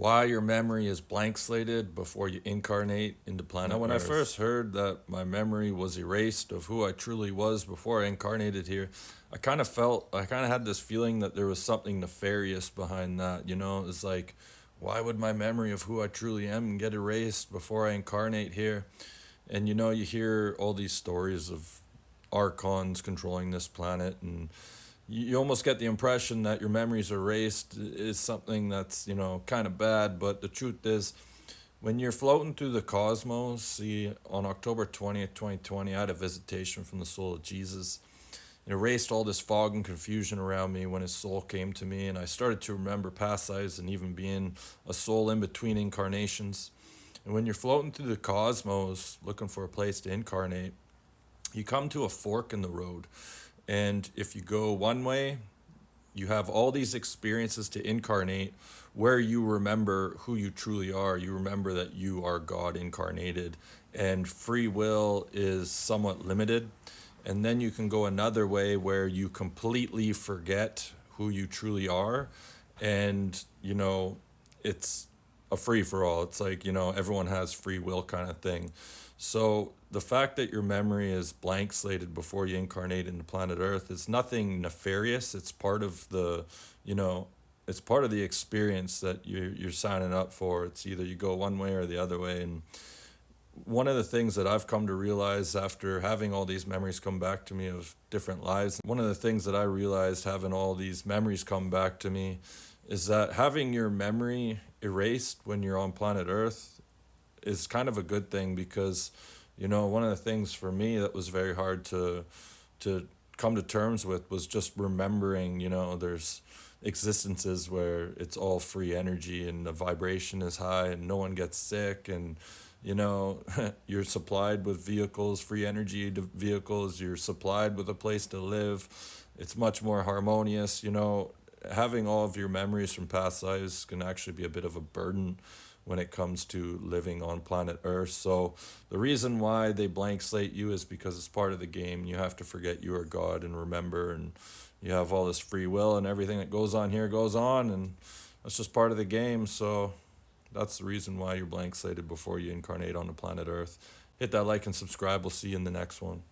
why your memory is blank slated before you incarnate into planet When I Earth. first heard that my memory was erased of who I truly was before I incarnated here, I kind of had this feeling that there was something nefarious behind that. It's like, why would my memory of who I truly am get erased before I incarnate here? And you hear all these stories of archons controlling this planet, and you almost get the impression that your memories are erased is something that's kind of bad. But the truth is, when you're floating through the cosmos, see, on October 20th, 2020, I had a visitation from the soul of Jesus. It erased all this fog and confusion around me when his soul came to me, and I started to remember past lives and even being a soul in between incarnations. And when you're floating through the cosmos looking for a place to incarnate, you come to a fork in the road. And if you go one way, you have all these experiences to incarnate where you remember who you truly are. You remember that you are God incarnated, and free will is somewhat limited. And then you can go another way where you completely forget who you truly are. And, it's a free for all. It's like, everyone has free will kind of thing. So the fact that your memory is blank slated before you incarnate into planet Earth is nothing nefarious. It's part of you know, it's part of the experience that you're signing up for. It's either you go one way or the other way. And one of the things that I've come to realize after having all these memories come back to me of different lives, one of the things that I realized having all these memories come back to me is that having your memory erased when you're on planet Earth is kind of a good thing, because one of the things for me that was very hard to come to terms with was just remembering, there's existences where it's all free energy and the vibration is high and no one gets sick, and you're supplied with vehicles, free energy vehicles, you're supplied with a place to live. It's much more harmonious. Having all of your memories from past lives can actually be a bit of a burden when it comes to living on planet Earth. So the reason why they blank slate you is because it's part of the game. You have to forget you are God and remember, and you have all this free will, and everything that goes on here goes on, and that's just part of the game. So that's the reason why you're blank slated before you incarnate on the planet Earth. Hit that like and subscribe. We'll see you in the next one.